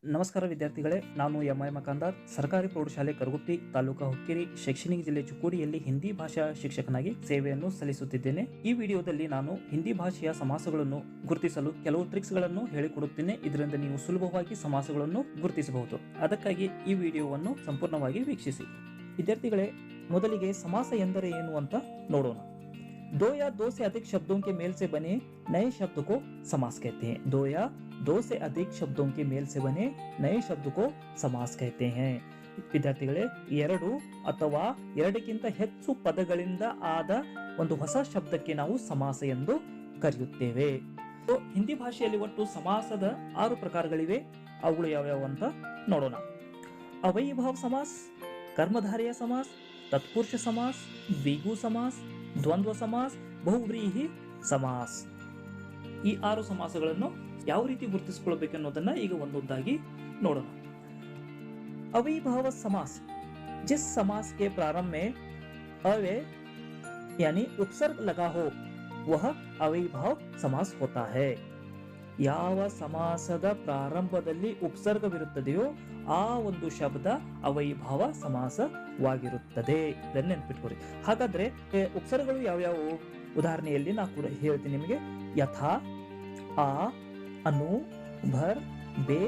ನಮಸ್ಕಾರ ವಿದ್ಯಾರ್ಥಿಗಳೇ, ನಾನು ಎಂ.ಐ. ಮಕಾಂದಾರ್, ಸರ್ಕಾರಿ ಪ್ರೌಢಶಾಲೆ ಕರಗುತ್ತಿ, ತಾಲೂಕಾ ಹುಕ್ಕೇರಿ, ಶೈಕ್ಷಣಿಕ ಜಿಲ್ಲೆ ಚಿಕ್ಕೋಡಿಯಲ್ಲಿ ಹಿಂದಿ ಭಾಷಾ ಶಿಕ್ಷಕನಾಗಿ ಸೇವೆಯನ್ನು ಸಲ್ಲಿಸುತ್ತಿದ್ದೇನೆ. ಈ ವಿಡಿಯೋದಲ್ಲಿ ನಾನು ಹಿಂದಿ ಭಾಷೆಯ ಸಮಾಸಗಳನ್ನು ಗುರುತಿಸಲು ಕೆಲವು ಟ್ರಿಕ್ಸ್ಗಳನ್ನು ಹೇಳಿಕೊಡುತ್ತೇನೆ. ಇದರಿಂದ ನೀವು ಸುಲಭವಾಗಿ ಸಮಾಸಗಳನ್ನು ಗುರುತಿಸಬಹುದು. ಅದಕ್ಕಾಗಿ ಈ ವಿಡಿಯೋವನ್ನು ಸಂಪೂರ್ಣವಾಗಿ ವೀಕ್ಷಿಸಿ. ವಿದ್ಯಾರ್ಥಿಗಳೇ, ಮೊದಲಿಗೆ ಸಮಾಸ ಎಂದರೆ ಏನು ಅಂತ ನೋಡೋಣ. दो या दो से अधिक शब्दों के मेल से बने नए शब्द को समास कहते हैं. दो या दो से अधिक शब्दों के मेल से बने नए शब्द को समास कहते हैं. ವಿದ್ಯಾರ್ಥಿಗಳೇ, ಎರಡು ಅಥವಾ ಎರಡಕ್ಕಿಂತ ಹೆಚ್ಚು ಪದಗಳಿಂದ ಆದ ಒಂದು ಹೊಸ ಶಬ್ದಕ್ಕೆ ನಾವು ಸಮಾಸ ಎಂದು ಕರೆಯುತ್ತೇವೆ. ಹಿಂದಿ ಭಾಷೆಯಲ್ಲಿ ಒಟ್ಟು ಸಮಾಸದ 6 ಪ್ರಕಾರಗಳಿವೆ. ಅವುಗಳು ಯಾವ್ಯಾವ ಅಂತ ನೋಡೋಣ. ಅವಯಭಾವ ಸಮಾಸ್, ಕರ್ಮಧಾರಯ ಸಮಾಸ್, ತತ್ಪುರುಷ ಸಮಾಸ್, ದ್ವಿಗು ಸಮಾಸ್, ದ್ವಂದ್ವ ಸಮಾಸ್, ಬಹುವ್ರೀಹಿ ಸಮಾಸ್. ಈ 6 ಸಮಾಸಗಳನ್ನು ಯಾವ ರೀತಿ ಗುರುತಿಸಿಕೊಳ್ಳಬೇಕೆನ್ನೋದನ್ನ ಈಗ ಒಂದೊಂದಾಗಿ ನೋಡೋಣ. अविभाव समास, जिस समास के प्रारंभ में अव्यय यानी उपसर्ग लगा हो वह अविभाव समास होता है. ಯಾವ ಸಮಾಸದ ಪ್ರಾರಂಭದಲ್ಲಿ ಉಪಸರ್ಗವಿರುತ್ತದೆಯೋ ಆ ಒಂದು ಶಬ್ದ ಅವೈಭಾವ ಸಮಾಸವಾಗಿರುತ್ತದೆ. ಇದನ್ನು ನೆನಪಿಟ್ಕೊಳ್ಳಿ. ಹಾಗಾದ್ರೆ ಉಪಸರ್ಗಗಳು ಯಾವ್ಯಾವು ಉದಾಹರಣೆಯಲ್ಲಿ ನಾ ಕೂಡ ಹೇಳ್ತೀನಿ ನಿಮಗೆ. ಯಥಾ, ಆ, ಅನು, ಭರ್, ಬೇ,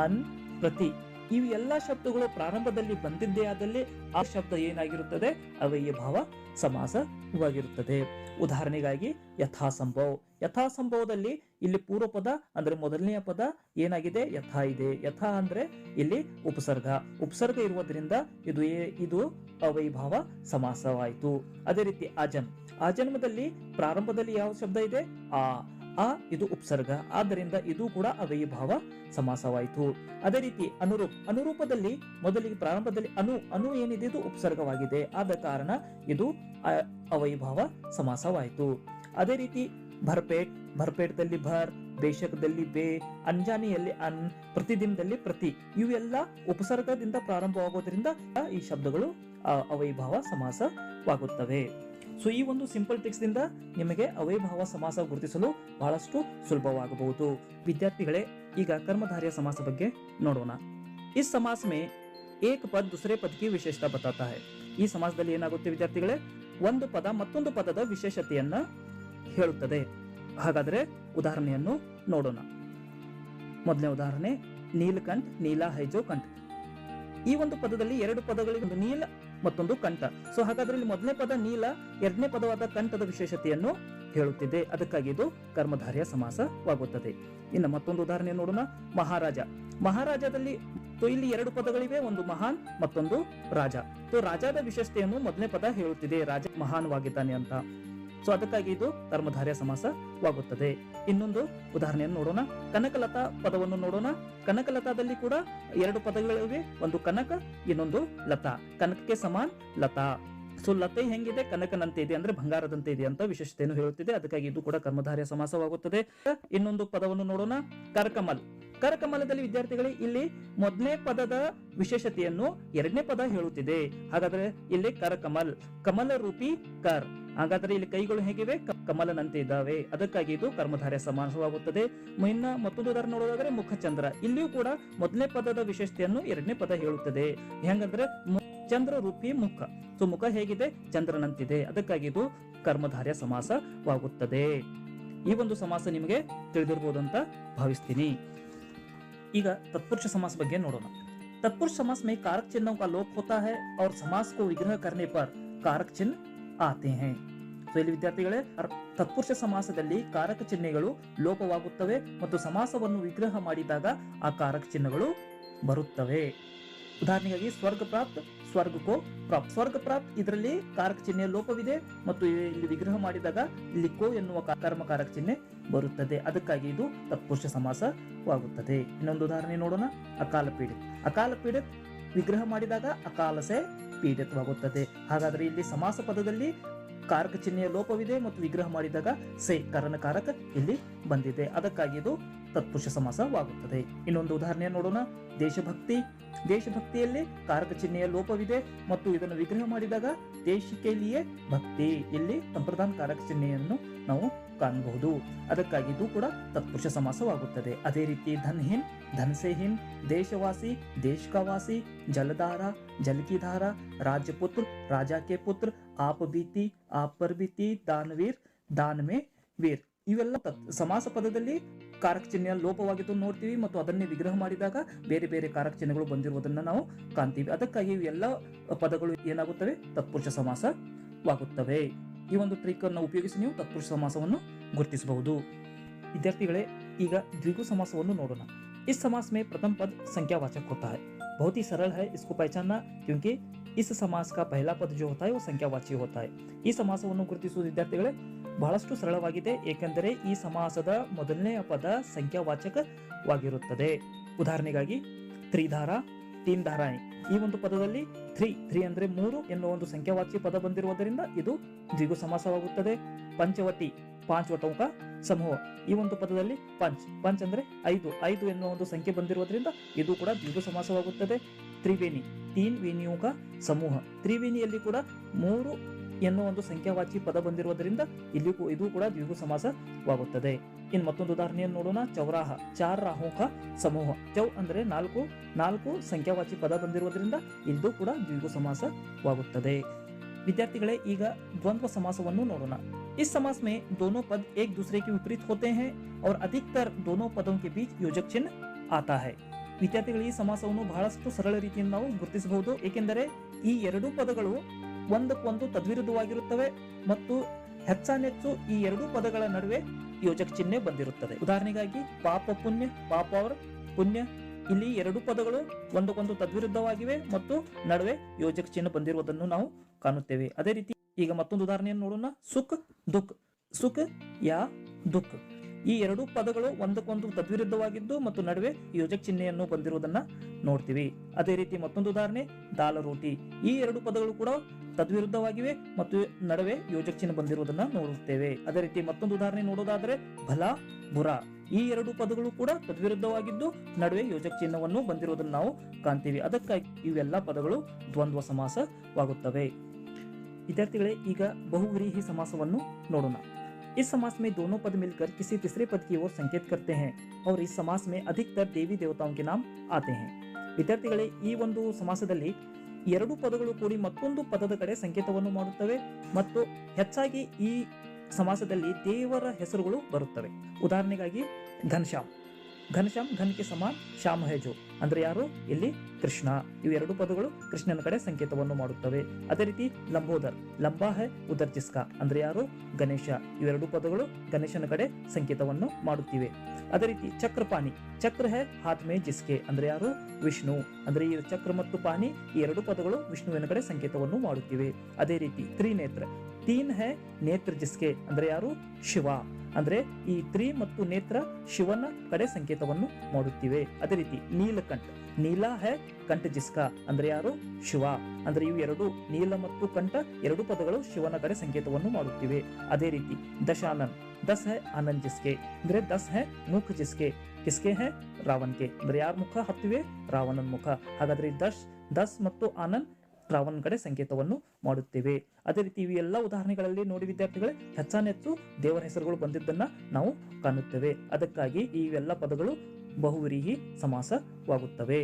ಅನ್, ಪ್ರತಿ ಇವು ಎಲ್ಲ ಶಬ್ದಗಳು ಪ್ರಾರಂಭದಲ್ಲಿ ಬಂದಿದ್ದೇ ಆದಲ್ಲಿ ಆ ಶಬ್ದ ಏನಾಗಿರುತ್ತದೆ? ಅವಯಭಾವ ಸಮಾಸವಾಗಿರುತ್ತದೆ. ಉದಾಹರಣೆಗಾಗಿ ಯಥಾಸಂಭವ. ಯಥಾಸಂಭವದಲ್ಲಿ ಇಲ್ಲಿ ಪೂರ್ವ ಪದ ಅಂದ್ರೆ ಮೊದಲನೆಯ ಪದ ಏನಾಗಿದೆ? ಯಥಾ ಇದೆ. ಯಥಾ ಅಂದ್ರೆ ಇಲ್ಲಿ ಉಪಸರ್ಗ ಇರುವುದರಿಂದ ಇದು ಅವಯಭಾವ ಸಮಾಸವಾಯಿತು. ಅದೇ ರೀತಿ ಆಜನ್ಮದಲ್ಲಿ ಪ್ರಾರಂಭದಲ್ಲಿ ಯಾವ ಶಬ್ದ ಇದೆ? ಆ ಇದು ಉಪಸರ್ಗ, ಆದ್ದರಿಂದ ಇದು ಕೂಡ ಅವಯಭಾವ ಸಮಾಸವಾಯಿತು. ಅದೇ ರೀತಿ ಅನುರೂಪದಲ್ಲಿ ಮೊದಲಿಗೆ ಪ್ರಾರಂಭದಲ್ಲಿ ಅನು ಏನಿದೆ ಇದು ಉಪಸರ್ಗವಾಗಿದೆ, ಆದ ಕಾರಣ ಇದು ಅವಯಭಾವ ಸಮಾಸವಾಯಿತು. ಅದೇ ರೀತಿ ಭರ್ಪೇಟದಲ್ಲಿ ಭರ್, ಬೇಷಕದಲ್ಲಿ ಬೇ, ಅಂಜಾನಿಯಲ್ಲಿ ಅನ್, ಪ್ರತಿದಿನದಲ್ಲಿ ಪ್ರತಿ ಇವೆಲ್ಲ ಉಪಸರ್ಗದಿಂದ ಪ್ರಾರಂಭವಾಗೋದ್ರಿಂದ ಈ ಶಬ್ದಗಳು ಅವಯಭಾವ ಸಮಾಸವಾಗುತ್ತವೆ. ಸೊ ಈ ಒಂದು ಸಿಂಪಲ್ ಟ್ರಿಕ್ಸ್ ದಿಂದ ನಿಮಗೆ ಅವಯಭಾವ ಸಮಾಸ ಗುರುತಿಸಲು ಬಹಳಷ್ಟು ಸುಲಭವಾಗಬಹುದು. ವಿದ್ಯಾರ್ಥಿಗಳೇ, ಈಗ ಕರ್ಮಧಾರಯ ಸಮಾಸ ಬಗ್ಗೆ ನೋಡೋಣ. ಇಸ್ ಸಮಾಸ ಮೇ ಏಕ ಪದ दूसरे पद की विशेषता बताता है. ಈ ಸಮಾಸದಲ್ಲಿ ಏನಾಗುತ್ತೆ ವಿದ್ಯಾರ್ಥಿಗಳೇ? ಒಂದು ಪದ ಮತ್ತೊಂದು ಪದದ ವಿಶೇಷತೆಯನ್ನ ಹೇಳುತ್ತದೆ. ಹಾಗಾದ್ರೆ ಉದಾಹರಣೆಯನ್ನು ನೋಡೋಣ. ಮೊದಲನೇ ಉದಾಹರಣೆ, ನೀಲಕಂಠ, ನೀಲಾ ಹೈಜೋ ಕಂಠ. ಈ ಒಂದು ಪದದಲ್ಲಿ 2 ಪದಗಳಿಗೆ ಒಂದು ನೀಲ ಮತ್ತೊಂದು ಕಂಠ. ಸೊ ಹಾಗಾದ್ರೆ ಇಲ್ಲಿ ಮೊದಲನೇ ಪದ ನೀಲ, ಎರಡನೇ ಪದವಾದ ಕಂಠದ ವಿಶೇಷತೆಯನ್ನು ಹೇಳುತ್ತಿದೆ. ಅದಕ್ಕಾಗಿ ಇದು ಕರ್ಮಧಾರಯ ಸಮಾಸವಾಗುತ್ತದೆ. ಇನ್ನು ಮತ್ತೊಂದು ಉದಾಹರಣೆ ನೋಡೋಣ. ಮಹಾರಾಜದಲ್ಲಿ ಇಲ್ಲಿ 2 ಪದಗಳಿವೆ, ಒಂದು ಮಹಾನ್ ಮತ್ತೊಂದು ರಾಜ. ರಾಜಾದ ವಿಶೇಷತೆಯನ್ನು ಮೊದಲನೇ ಪದ ಹೇಳುತ್ತಿದೆ, ರಾಜ ಮಹಾನ್ವಾಗಿದ್ದಾನೆ ಅಂತ. ಸೊ ಅದಕ್ಕಾಗಿ ಇದು ಕರ್ಮಧಾರಯ ಸಮಾಸವಾಗುತ್ತದೆ. ಇನ್ನೊಂದು ಉದಾಹರಣೆಯನ್ನು ನೋಡೋಣ. ಕನಕಲತಾ ಪದವನ್ನು ನೋಡೋಣ. ಕನಕಲತಾದಲ್ಲಿ ಕೂಡ 2 ಪದಗಳಿವೆ, ಒಂದು ಕನಕ ಇನ್ನೊಂದು ಲತಾ. ಕನಕಕ್ಕೆ ಸಮಾನ್ ಲತಾ. ಸೊ ಲತೆ ಹೆಂಗಿದೆ? ಕನಕನಂತೆ ಇದೆ, ಅಂದ್ರೆ ಬಂಗಾರದಂತೆ ಇದೆ ಅಂತ ವಿಶೇಷತೆಯನ್ನು ಹೇಳುತ್ತಿದೆ. ಅದಕ್ಕಾಗಿ ಇದು ಕೂಡ ಕರ್ಮಧಾರಯ ಸಮಾಸವಾಗುತ್ತದೆ. ಇನ್ನೊಂದು ಪದವನ್ನು ನೋಡೋಣ. ಕರಕಮಲದಲ್ಲಿ ವಿದ್ಯಾರ್ಥಿಗಳೇ ಇಲ್ಲಿ ಮೊದಲನೇ ಪದದ ವಿಶೇಷತೆಯನ್ನು ಎರಡನೇ ಪದ ಹೇಳುತ್ತಿದೆ. ಹಾಗಾದ್ರೆ ಇಲ್ಲಿ ಕಮಲ ರೂಪಿ ಕರ್. ಹಾಗಾದ್ರೆ ಇಲ್ಲಿ ಕೈಗಳು ಹೇಗಿವೆ? ಕಮಲನಂತೆ ಇದ್ದಾವೆ. ಅದಕ್ಕಾಗಿ ಇದು ಕರ್ಮಧಾರಯ ಸಮಾಸವಾಗುತ್ತದೆ. ಇನ್ನ ಮತ್ತೊಂದು ಉದಾಹರಣೆ ನೋಡೋದಾದ್ರೆ ಮುಖಚಂದ್ರ. ಇಲ್ಲಿಯೂ ಕೂಡ ಮೊದಲನೇ ಪದದ ವಿಶೇಷತೆಯನ್ನು ಎರಡನೇ ಪದ ಹೇಳುತ್ತದೆ. ಹೆಂಗಂದ್ರೆ ಚಂದ್ರ ರೂಪಿ ಮುಖ. ಸೊ ಮುಖ ಹೇಗಿದೆ? ಚಂದ್ರನಂತಿದೆ. ಅದಕ್ಕಾಗಿ ಇದು ಕರ್ಮಧಾರಯ ಸಮಾಸವಾಗುತ್ತದೆ. ಈ ಒಂದು ಸಮಾಸ ನಿಮಗೆ ತಿಳಿದಿರಬಹುದು ಅಂತ ಭಾವಿಸ್ತೀನಿ. ಈಗ तत्पुरुष समास ಬಗ್ಗೆ ನೋಡೋಣ. तत्पुरुष समास में कारक चिन्हों का लोप होता है और समास को विग्रह करने पर कारक चिन्ह आते हैं. ಸೊ ಇಲ್ಲಿ ವಿದ್ಯಾರ್ಥಿಗಳೇ, ತತ್ಪುರುಷ ಸಮಾಸದಲ್ಲಿ ಕಾರಕ ಚಿಹ್ನೆಗಳು ಲೋಪವಾಗುತ್ತವೆ ಮತ್ತು ಸಮಾಸವನ್ನು ವಿಗ್ರಹ ಮಾಡಿದಾಗ ಆ ಕಾರಕ ಚಿಹ್ನೆಗಳು ಬರುತ್ತವೆ. ಉದಾಹರಣೆಗಾಗಿ ಸ್ವರ್ಗ ಪ್ರಾಪ್ತ, ಸ್ವರ್ಗಕೋ ಪ್ರಾಪ್ತ. ಸ್ವರ್ಗ ಪ್ರಾಪ್ತ ಇದರಲ್ಲಿ ಕಾರಕ ಚಿಹ್ನೆ ಲೋಪವಿದೆ ಮತ್ತು ಇಲ್ಲಿ ವಿಗ್ರಹ ಮಾಡಿದಾಗ ಇಲ್ಲಿ ಕೋ ಎನ್ನುವ ಕರ್ಮಕಾರಕ ಚಿಹ್ನೆ ಬರುತ್ತದೆ. ಅದಕ್ಕಾಗಿ ಇದು ತತ್ಪುರುಷ ಸಮಾಸವಾಗುತ್ತದೆ. ಇನ್ನೊಂದು ಉದಾಹರಣೆ ನೋಡೋಣ. ಅಕಾಲ ಪೀಡಿತ್ ವಿಗ್ರಹ ಮಾಡಿದಾಗ ಅಕಾಲಸೆ ಪೀಡಿತವಾಗುತ್ತದೆ. ಹಾಗಾದ್ರೆ ಇಲ್ಲಿ ಸಮಾಸ ಪದದಲ್ಲಿ ಕಾರಕ ಚಿಹ್ನೆಯ ಲೋಪವಿದೆ ಮತ್ತು ವಿಗ್ರಹ ಮಾಡಿದಾಗ ಸೆ ಕರ್ಣಕಾರಕ ಇಲ್ಲಿ ಬಂದಿದೆ. ಅದಕ್ಕಾಗಿ ಇದು ತತ್ಪುರುಷ ಸಮಾಸವಾಗುತ್ತದೆ. ಇನ್ನೊಂದು ಉದಾಹರಣೆ ನೋಡೋಣ. ದೇಶಭಕ್ತಿಯಲ್ಲಿ ಕಾರಕ ಚಿಹ್ನೆಯ ಲೋಪವಿದೆ ಮತ್ತು ಇದನ್ನು ವಿಗ್ರಹ ಮಾಡಿದಾಗ ದೇಶಕ್ಕೆ ಲಿಯೇ ಭಕ್ತಿ, ಇಲ್ಲಿ ಸಂಪ್ರದಾನ ಕಾರಕ ಚಿಹ್ನೆಯನ್ನು ನಾವು ಕಾಣಬಹುದು. ಅದಕ್ಕಾಗಿ ಇದು ಕೂಡ ತತ್ಪುರುಷ ಸಮಾಸವಾಗುತ್ತದೆ. ಅದೇ ರೀತಿ ಧನ್ಹಿನ್, ಧನ್ಸೆಹಿನ್, ದೇಶವಾಸಿ, ದೇಶಕವಾಸಿ, ಜಲಧಾರ, ಜಲಕಿಧಾರ, ರಾಜಪುತ್ರ, ರಾಜಾ ಕೆ ಪುತ್ರ, ಆಪ ಬೀತಿ, ಆಪ್ ಪರ್ ಬೀತಿ, ದಾನವೀರ್, ದಾನಮೆ ವೀರ್. ಇವೆಲ್ಲ ಸಮಾಸ ಪದದಲ್ಲಿ ಕಾರಕ ಚಿಹ್ನೆಯ ಲೋಪವಾಗಿದ್ದು ನೋಡ್ತೀವಿ ಮತ್ತು ಅದನ್ನೇ ವಿಗ್ರಹ ಮಾಡಿದಾಗ ಬೇರೆ ಬೇರೆ ಕಾರಕ ಚಿಹ್ನೆಗಳು ಬಂದಿರುವುದನ್ನು ನಾವು ಕಾಣ್ತೀವಿ. ಅದಕ್ಕಾಗಿ ಇವೆಲ್ಲ ಪದಗಳು ಏನಾಗುತ್ತವೆ, ತತ್ಪುರುಷ ಸಮಾಸವಾಗುತ್ತವೆ. ಈ ಒಂದು ಟ್ರಿಕ್ ಅನ್ನು ಉಪಯೋಗಿಸಿ ನೀವು ತತ್ಪುರುಷ ಸಮಾಸವನ್ನು ಗುರುತಿಸಬಹುದು. विद्यार्थिगळे ಈಗ द्विगु समासವನ್ನು ನೋಡೋಣ. इस समास में प्रथम पद संख्यावाचक होता है. बहुत ही सरल है इसको पहचानना, क्योंकि इस समास का पहला पद जो होता है वो संख्यावाची होता है. ಈ ಸಮಾಸವನ್ನು ಗುರುತಿಸುವುದು ವಿದ್ಯಾರ್ಥಿಗಳೇ ಬಹಳಷ್ಟು ಸರಳವಾಗಿದೆ, ಏಕೆಂದರೆ ಈ ಸಮಾಸದ ಮೊದಲನೆಯ ಪದ ಸಂಖ್ಯಾವಾಚಕವಾಗಿರುತ್ತದೆ. ಉದಾಹರಣೆಗಾಗಿ ತ್ರಿಧಾರ, ತೀನ್ ಧಾರಾಯ್. ಈ ಒಂದು ಪದದಲ್ಲಿ ತ್ರೀ ಅಂದ್ರೆ 3 ಎನ್ನುವ ಒಂದು ಸಂಖ್ಯಾವಾಚಿ ಪದ ಬಂದಿರುವುದರಿಂದ ಇದು ದ್ವಿಗು ಸಮಾಸವಾಗುತ್ತದೆ. ಪಂಚವಟಿ, 5 ವಟೋं का ಸಮೂಹ. ಈ ಒಂದು ಪದದಲ್ಲಿ ಪಂಚ್ ಅಂದ್ರೆ 5 ಎನ್ನುವ ಒಂದು ಸಂಖ್ಯೆ ಬಂದಿರುವುದರಿಂದ ಇದು ಕೂಡ ದ್ವಿಗು ಸಮಾಸವಾಗುತ್ತದೆ. ತ್ರಿವೇಣಿ, 3 ವೇಣಿयों का ಸಮೂಹ. ತ್ರಿವೇಣಿಯಲ್ಲಿ ಕೂಡ 3 ಎನ್ನುವ ಒಂದು ಸಂಖ್ಯಾವಾಚಿ ಪದ ಬಂದಿರುವುದರಿಂದ ಇದು ಕೂಡ ದ್ವಿಗು ಸಮಾಸವಾಗುತ್ತದೆ. ಇನ್ನು ಮತ್ತೊಂದು ಉದಾಹರಣೆಯನ್ನು ನೋಡೋಣ. ಚೌರಾಹ, 4 ರಾಹೋं का ಸಮೂಹ. ಚೌ ಅಂದ್ರೆ 4 ಸಂಖ್ಯಾವಾಚಿ ಪದ ಬಂದಿರುವುದರಿಂದ ಇದು ಕೂಡ ದ್ವಿಗು ಸಮಾಸವಾಗುತ್ತದೆ. ವಿದ್ಯಾರ್ಥಿಗಳೇ ಈಗ ದ್ವಂದ್ವ ಸಮಾಸವನ್ನು ನೋಡೋಣ. इस समास में दोनों पद एक दूसरे के विपरीत होते हैं और अधिकतर दोनों पदों के बीच योजक चिन्ह आता है. ವಿದ್ಯಾರ್ಥಿಗಳು ಈ ಸಮಾಸವನ್ನು ಬಹಳಷ್ಟು ಸರಳ ರೀತಿಯಿಂದ ನಾವು ಗುರುತಿಸಬಹುದು, ಏಕೆಂದರೆ ಈ ಎರಡು ಪದಗಳು ಒಂದಕ್ಕೊಂದು ತದ್ವಿರುದ್ಧವಾಗಿರುತ್ತವೆ ಮತ್ತು ಹೆಚ್ಚಾನೆಚ್ಚು ಈ ಎರಡು ಪದಗಳ ನಡುವೆ ಯೋಜಕ ಚಿಹ್ನೆ ಬಂದಿರುತ್ತದೆ. ಉದಾಹರಣೆಗಾಗಿ ಪಾಪ ಪುಣ್ಯ, ಪಾಪ ಅವರ ಪುಣ್ಯ, ಇಲ್ಲಿ ಎರಡು ಪದಗಳು ಒಂದಕ್ಕೊಂದು ತದ್ವಿರುದ್ಧವಾಗಿವೆ ಮತ್ತು ನಡುವೆ ಯೋಜಕ ಚಿಹ್ನೆ ಬಂದಿರುವುದನ್ನು ನಾವು ಕಾಣುತ್ತೇವೆ. ಅದೇ ರೀತಿ ಈಗ ಮತ್ತೊಂದು ಉದಾಹರಣೆಯನ್ನು ನೋಡೋಣ. ಸುಖ್ ದುಃಖ್, ಸುಖ್ ಯಾ ದುಃಖ್. ಈ ಎರಡು ಪದಗಳು ಒಂದಕ್ಕೊಂದು ತದ್ವಿರುದ್ಧವಾಗಿದ್ದು ಮತ್ತು ನಡುವೆ ಯೋಜಕ ಚಿಹ್ನೆಯನ್ನು ಬಂದಿರುವುದನ್ನ ನೋಡ್ತೀವಿ. ಅದೇ ರೀತಿ ಮತ್ತೊಂದು ಉದಾಹರಣೆ ದಾಲ್ ರೋಟಿ. ಈ ಎರಡು ಪದಗಳು ಕೂಡ ತದ್ವಿರುದ್ಧವಾಗಿವೆ ಮತ್ತು ನಡುವೆ ಯೋಜಕ ಚಿಹ್ನೆ ಬಂದಿರುವುದನ್ನ ನೋಡುತ್ತೇವೆ. ಅದೇ ರೀತಿ ಮತ್ತೊಂದು ಉದಾಹರಣೆ ನೋಡೋದಾದ್ರೆ ಭಲಾ ಬುರಾ. ಈ ಎರಡು ಪದಗಳು ಕೂಡ ತದ್ವಿರುದ್ಧವಾಗಿದ್ದು ನಡುವೆ ಯೋಜಕ ಚಿಹ್ನವನ್ನು ಬಂದಿರುವುದನ್ನು ನಾವು ಕಾಣ್ತೀವಿ. ಅದಕ್ಕಾಗಿ ಇವೆಲ್ಲ ಪದಗಳು ದ್ವಂದ್ವ ಸಮಾಸವಾಗುತ್ತವೆ. ವಿದ್ಯಾರ್ಥಿಗಳೇ ಈಗ ಬಹುವ್ರೀಹಿ ಸಮಾಸವನ್ನು ನೋಡೋಣ. इस समास में दोनों पद मिलकर किसी तीसरे पद की ओर संकेत करते हैं और इस समास में अधिकतर देवी देवताओं के नाम आते हैं. ವಿದ್ಯಾರ್ಥಿಗಳೇ ಈ ಒಂದು ಸಮಾಸದಲ್ಲಿ ಎರಡು ಪದಗಳು ಕೂಡಿ ಮತ್ತೊಂದು ಪದದ ಕಡೆ ಸಂಕೇತವನ್ನು ಮಾಡುತ್ತವೆ ಮತ್ತು ಹೆಚ್ಚಾಗಿ ಈ ಸಮಾಸದಲ್ಲಿ ದೇವರ ಹೆಸರುಗಳು ಬರುತ್ತವೆ. ಉದಾಹರಣೆಗಾಗಿ ಘನಶ್ಯಾಮ್, ಘನಶ್ಯಾಮ್ ಘನ್ ಕೆ ಸಮಾನ್ ಶ್ಯಾಮ್ ಹೈ ಜೋ ಅಂದ್ರೆ ಯಾರು, ಇಲ್ಲಿ ಕೃಷ್ಣ. ಇವೆರಡು ಪದಗಳು ಕೃಷ್ಣನ ಕಡೆ ಸಂಕೇತವನ್ನು ಮಾಡುತ್ತವೆ. ಅದೇ ರೀತಿ ಲಂಬೋದರ್, ಲಂಬಾ ಹೈ ಉದರ್ ಜಿಸ್ಕಾ ಅಂದ್ರೆ ಯಾರು, ಗಣೇಶ. ಇವೆರಡು ಪದಗಳು ಗಣೇಶನ ಕಡೆ ಸಂಕೇತವನ್ನು ಮಾಡುತ್ತಿವೆ. ಅದೇ ರೀತಿ ಚಕ್ರಪಾಣಿ, ಚಕ್ರ ಹೈ ಹಾತ್ ಮೇ ಜಿಸ್ಕೆ ಅಂದ್ರೆ ಯಾರು, ವಿಷ್ಣು. ಅಂದ್ರೆ ಈ ಚಕ್ರ ಮತ್ತು ಪಾಣಿ ಈ ಎರಡು ಪದಗಳು ವಿಷ್ಣುವಿನ ಕಡೆ ಸಂಕೇತವನ್ನು ಮಾಡುತ್ತಿವೆ. ಅದೇ ರೀತಿ ತ್ರಿನೇತ್ರ, ತೀನ್ ಹೈ ನೇತ್ರ ಜಿಸ್ಕೆ ಅಂದ್ರೆ ಯಾರು, ಶಿವ. ಅಂದ್ರೆ ಈ ತ್ರಿ ಮತ್ತು ನೇತ್ರ ಶಿವನ ಕಡೆ ಸಂಕೇತವನ್ನು ಮಾಡುತ್ತಿವೆ. ಅದೇ ರೀತಿ ನೀಲಕಂಠ, ನೀಲ ಹೈ ಕಂಠ ಜಿಸ್ಕ ಅಂದ್ರೆ ಯಾರು, ಶಿವ. ಅಂದ್ರೆ ಇವು ಎರಡು ನೀಲ ಮತ್ತು ಕಂಠ ಎರಡು ಪದಗಳು ಶಿವನ ಕಡೆ ಸಂಕೇತವನ್ನು ಮಾಡುತ್ತಿವೆ. ಅದೇ ರೀತಿ ದಶಾನನ್, ದಸ್ ಹೈ ಆನಂದ್ ಜಿಸ್ಕೆ ಅಂದ್ರೆ ದಸ್ ಹೈ ಮುಖ ಜಿಸ್ಕೆ, ಕಿಸ್ಕೆ ಹೈ ರಾವಣ್ ಕೆ ಅಂದ್ರೆ ಯಾರ ಮುಖ ಹತ್ತಿವೆ, ರಾವಣನ ಮುಖ. ಹಾಗಾದ್ರೆ ದಸ್ ಮತ್ತು ಆನಂದ್ ರಾವಣನ ಕಡೆ ಸಂಕೇತವನ್ನು ಮಾಡುತ್ತೇವೆ. ಅದೇ ರೀತಿ ಇವು ಎಲ್ಲ ಉದಾಹರಣೆಗಳಲ್ಲಿ ನೋಡಿ ವಿದ್ಯಾರ್ಥಿಗಳೇ ಹೆಚ್ಚಾನೆಚ್ಚು ದೇವರ ಹೆಸರುಗಳು ಬಂದಿದ್ದನ್ನ ನಾವು ಕಾಣುತ್ತೇವೆ. ಅದಕ್ಕಾಗಿ ಇವೆಲ್ಲ ಪದಗಳು ಬಹುವ್ರೀಹಿ ಸಮಾಸವಾಗುತ್ತವೆ.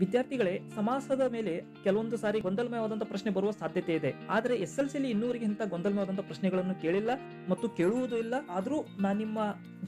ವಿದ್ಯಾರ್ಥಿಗಳೇ ಸಮಾಸದ ಮೇಲೆ ಕೆಲವೊಂದು ಸಾರಿ ಗೊಂದಲಮಯವಾದಂತಹ ಪ್ರಶ್ನೆ ಬರುವ ಸಾಧ್ಯತೆ ಇದೆ. ಆದ್ರೆ SLCಯಲ್ಲಿ ಇನ್ನೂವರೆಗೆ ಇಂಥ ಗೊಂದಲಮಯವಾದಂತಹ ಪ್ರಶ್ನೆಗಳನ್ನು ಕೇಳಿಲ್ಲ ಮತ್ತು ಕೇಳುವುದೂ ಇಲ್ಲ. ಆದ್ರೂ ನಾನು ನಿಮ್ಮ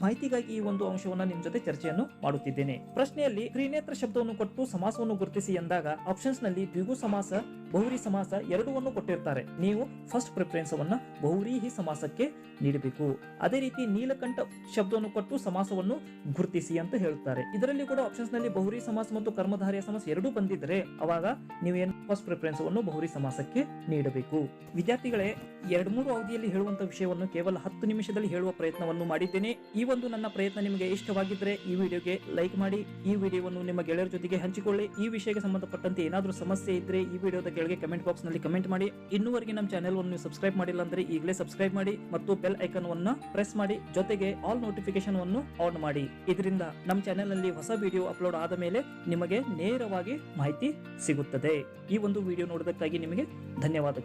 ಮಾಹಿತಿಗಾಗಿ ಈ ಒಂದು ಅಂಶವನ್ನ ನಿಮ್ ಜೊತೆ ಚರ್ಚೆಯನ್ನು ಮಾಡುತ್ತಿದ್ದೇನೆ. ಪ್ರಶ್ನೆಯಲ್ಲಿ ತ್ರಿನೇತ್ರ ಶಬ್ದವನ್ನು ಕೊಟ್ಟು ಸಮಾಸವನ್ನು ಗುರುತಿಸಿ ಎಂದಾಗ ಆಪ್ಷನ್ಸ್ ನಲ್ಲಿ ದ್ವಿಗು ಸಮಾಸ, ಬಹುವ್ರೀಹಿ ಸಮಾಸ ಎರಡನ್ನು ಕೊಟ್ಟಿರ್ತಾರೆ. ನೀವು ಫಸ್ಟ್ ಪ್ರಿಫರೆನ್ಸ್ ಅನ್ನ ಬಹುವ್ರೀಹಿ ಸಮಾಸಕ್ಕೆ ನೀಡಬೇಕು. ಅದೇ ರೀತಿ ನೀಲಕಂಠ ಶಬ್ದವನ್ನು ಕೊಟ್ಟು ಸಮಾಸವನ್ನು ಗುರುತಿಸಿ ಅಂತ ಹೇಳುತ್ತಾರೆ. ಇದರಲ್ಲಿ ಕೂಡ ಆಪ್ಷನ್ಸ್ ನಲ್ಲಿ ಬಹುವ್ರೀಹಿ ಸಮಾಸ ಮತ್ತು ಕರ್ಮಧಾರಯ ಸಮಾಸ ಎರಡೂ ಬಂದಿದ್ರೆ ಅವಾಗ ನೀವೇನು ಫಸ್ಟ್ ಪ್ರಿಫರೆನ್ಸ್ ಅನ್ನು ಬಹುವ್ರೀಹಿ ಸಮಾಸಕ್ಕೆ ನೀಡಬೇಕು. ವಿದ್ಯಾರ್ಥಿಗಳೇ 2-3 ಅವಧಿಯಲ್ಲಿ ಹೇಳುವಂತಹ ವಿಷಯವನ್ನು ಕೇವಲ 10 ನಿಮಿಷದಲ್ಲಿ ಹೇಳುವ ಪ್ರಯತ್ನವನ್ನು ಮಾಡಿದ್ದೇನೆ. ಈ ಒಂದು ನನ್ನ ಪ್ರಯತ್ನ ನಿಮಗೆ ಇಷ್ಟವಾಗಿದ್ರೆ ಈ ವಿಡಿಯೋಗೆ ಲೈಕ್ ಮಾಡಿ, ಈ ವಿಡಿಯೋವನ್ನು ನಿಮ್ಮ ಗೆಳೆಯರ ಜೊತೆಗೆ ಹಂಚಿಕೊಳ್ಳಿ. ಈ ವಿಷಯಕ್ಕೆ ಸಂಬಂಧಪಟ್ಟಂತೆ ಏನಾದರೂ ಸಮಸ್ಯೆ ಇದ್ರೆ ಈ ವಿಡಿಯೋದ ಕೆಳಗೆ ಕಮೆಂಟ್ ಬಾಕ್ಸ್ ನಲ್ಲಿ ಕಮೆಂಟ್ ಮಾಡಿ. ಇನ್ನೂವರೆಗೆ ನಮ್ಮ ಚಾನೆಲ್ ಅನ್ನು ಸಬ್ಸ್ಕ್ರೈಬ್ ಮಾಡಿಲ್ಲ ಅಂದ್ರೆ ಈಗಲೇ ಸಬ್ಸ್ಕ್ರೈಬ್ ಮಾಡಿ ಮತ್ತು ಬೆಲ್ ಐಕಾನ್ ಅನ್ನು ಪ್ರೆಸ್ ಮಾಡಿ, ಜೊತೆಗೆ ಆಲ್ ನೋಟಿಫಿಕೇಶನ್ ಅನ್ನು ಆನ್ ಮಾಡಿ. ಇದರಿಂದ ನಮ್ಮ ಚಾನೆಲ್ ನಲ್ಲಿ ಹೊಸ ವಿಡಿಯೋ ಅಪ್ಲೋಡ್ ಆದ ಮೇಲೆ ನಿಮಗೆ ನೇರವಾಗಿ ಮಾಹಿತಿ ಸಿಗುತ್ತದೆ. ಈ ಒಂದು ವಿಡಿಯೋ ನೋಡೋದಕ್ಕಾಗಿ ನಿಮಗೆ ಧನ್ಯವಾದಗಳು.